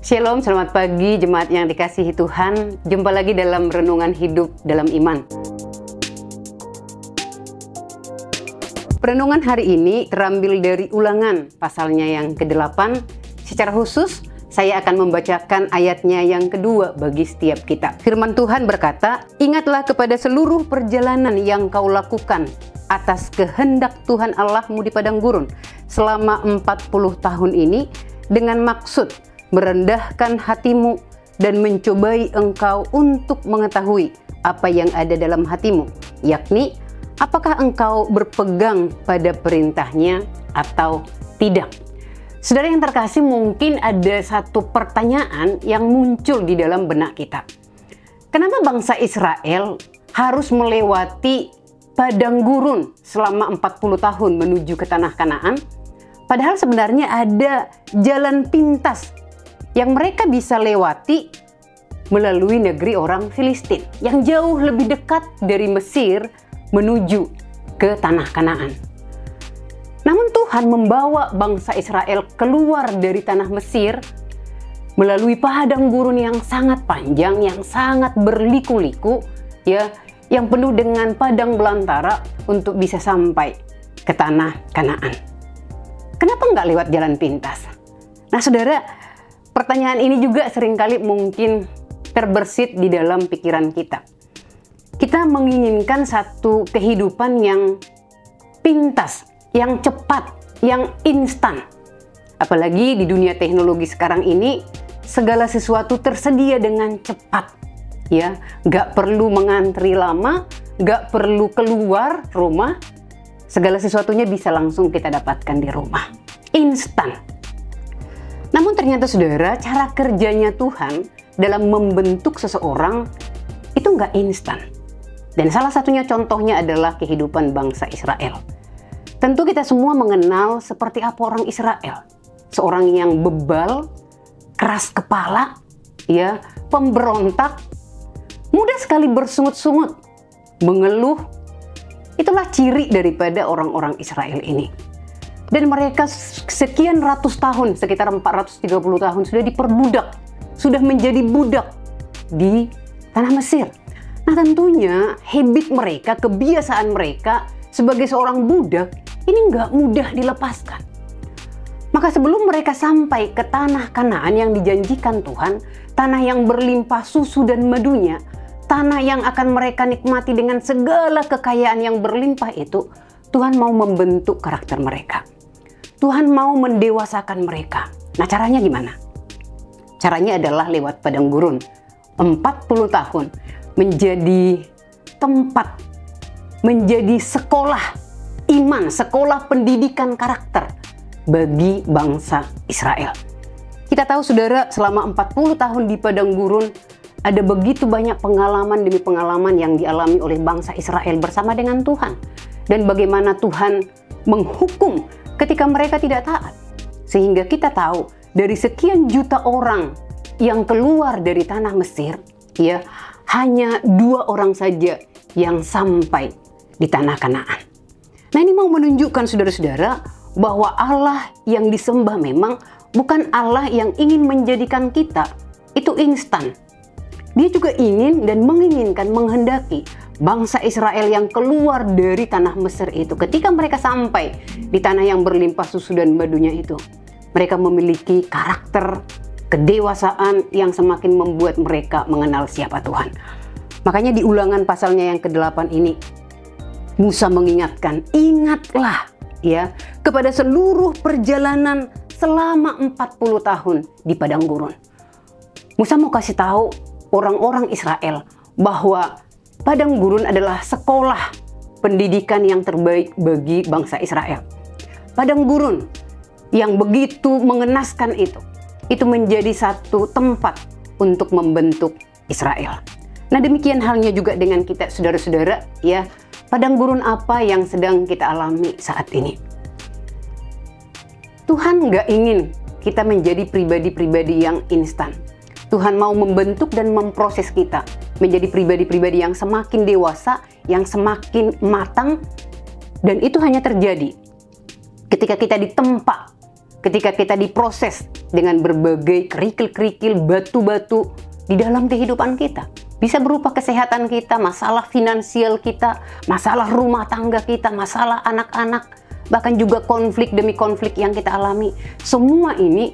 Shalom, selamat pagi jemaat yang dikasihi Tuhan. Jumpa lagi dalam Renungan Hidup dalam Iman. Renungan hari ini terambil dari Ulangan pasalnya yang ke-8. Secara khusus, saya akan membacakan ayatnya yang kedua bagi setiap kita. Firman Tuhan berkata, "Ingatlah kepada seluruh perjalanan yang kau lakukan atas kehendak Tuhan Allahmu di padang gurun selama 40 tahun ini dengan maksud merendahkan hatimu dan mencobai engkau untuk mengetahui apa yang ada dalam hatimu, yakni apakah engkau berpegang pada perintahnya atau tidak." Saudara yang terkasih, mungkin ada satu pertanyaan yang muncul di dalam benak kita. Kenapa bangsa Israel harus melewati padang gurun selama 40 tahun menuju ke tanah Kanaan? Padahal sebenarnya ada jalan pintas yang mereka bisa lewati melalui negeri orang Filistin yang jauh lebih dekat dari Mesir menuju ke tanah Kanaan. Namun Tuhan membawa bangsa Israel keluar dari tanah Mesir melalui padang gurun yang sangat panjang, yang sangat berliku-liku, ya, yang penuh dengan padang belantara untuk bisa sampai ke tanah Kanaan. Kenapa nggak lewat jalan pintas? Nah, saudara, pertanyaan ini juga seringkali mungkin terbersit di dalam pikiran kita. Kita menginginkan satu kehidupan yang pintas, yang cepat, yang instan. Apalagi di dunia teknologi sekarang ini, segala sesuatu tersedia dengan cepat. Ya, nggak perlu mengantri lama, nggak perlu keluar rumah. Segala sesuatunya bisa langsung kita dapatkan di rumah. Instan. Namun ternyata saudara, cara kerjanya Tuhan dalam membentuk seseorang itu nggak instan. Dan salah satunya contohnya adalah kehidupan bangsa Israel. Tentu kita semua mengenal seperti apa orang Israel. Seorang yang bebal, keras kepala, ya, pemberontak, mudah sekali bersungut-sungut, mengeluh. Itulah ciri daripada orang-orang Israel ini. Dan mereka sekian ratus tahun, sekitar 430 tahun sudah diperbudak, sudah menjadi budak di tanah Mesir. Nah, tentunya habit mereka, kebiasaan mereka sebagai seorang budak ini nggak mudah dilepaskan. Maka sebelum mereka sampai ke tanah Kanaan yang dijanjikan Tuhan, tanah yang berlimpah susu dan madunya, tanah yang akan mereka nikmati dengan segala kekayaan yang berlimpah itu, Tuhan mau membentuk karakter mereka. Tuhan mau mendewasakan mereka. Nah, caranya gimana? Caranya adalah lewat padang gurun. 40 tahun menjadi tempat, menjadi sekolah iman, sekolah pendidikan karakter bagi bangsa Israel. Kita tahu saudara, selama 40 tahun di padang gurun, ada begitu banyak pengalaman demi pengalaman yang dialami oleh bangsa Israel bersama dengan Tuhan. Dan bagaimana Tuhan menghukum ketika mereka tidak taat. Sehingga kita tahu dari sekian juta orang yang keluar dari tanah Mesir, ya, hanya 2 orang saja yang sampai di tanah Kanaan. Nah, ini mau menunjukkan saudara-saudara bahwa Allah yang disembah memang bukan Allah yang ingin menjadikan kita itu instan. Dia juga ingin dan menginginkan, menghendaki bangsa Israel yang keluar dari tanah Mesir itu, ketika mereka sampai di tanah yang berlimpah susu dan madunya itu, mereka memiliki karakter, kedewasaan yang semakin membuat mereka mengenal siapa Tuhan. Makanya di Ulangan pasalnya yang ke-8 ini, Musa mengingatkan, ingatlah ya kepada seluruh perjalanan selama 40 tahun di padang gurun. Musa mau kasih tahu orang-orang Israel bahwa padang gurun adalah sekolah pendidikan yang terbaik bagi bangsa Israel. Padang gurun yang begitu mengenaskan itu menjadi satu tempat untuk membentuk Israel. Nah, demikian halnya juga dengan kita saudara-saudara, ya. Padang gurun apa yang sedang kita alami saat ini? Tuhan nggak ingin kita menjadi pribadi-pribadi yang instan. Tuhan mau membentuk dan memproses kita menjadi pribadi-pribadi yang semakin dewasa, yang semakin matang. Dan itu hanya terjadi ketika kita ditempa, ketika kita diproses dengan berbagai kerikil-kerikil, batu-batu di dalam kehidupan kita. Bisa berupa kesehatan kita, masalah finansial kita, masalah rumah tangga kita, masalah anak-anak, bahkan juga konflik demi konflik yang kita alami. Semua ini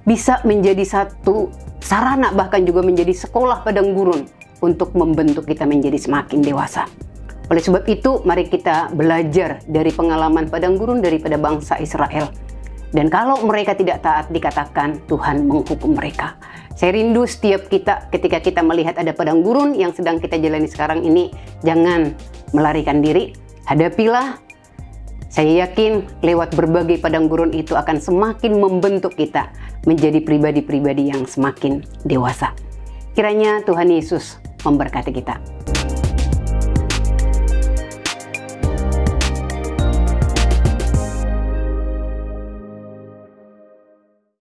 bisa menjadi satu sarana, bahkan juga menjadi sekolah padang gurun untuk membentuk kita menjadi semakin dewasa. Oleh sebab itu, mari kita belajar dari pengalaman padang gurun daripada bangsa Israel. Dan kalau mereka tidak taat, dikatakan Tuhan menghukum mereka. Saya rindu setiap kita ketika kita melihat ada padang gurun yang sedang kita jalani sekarang ini, jangan melarikan diri, hadapilah. Saya yakin lewat berbagai padang gurun itu akan semakin membentuk kita menjadi pribadi-pribadi yang semakin dewasa. Kiranya Tuhan Yesus memberkati kita.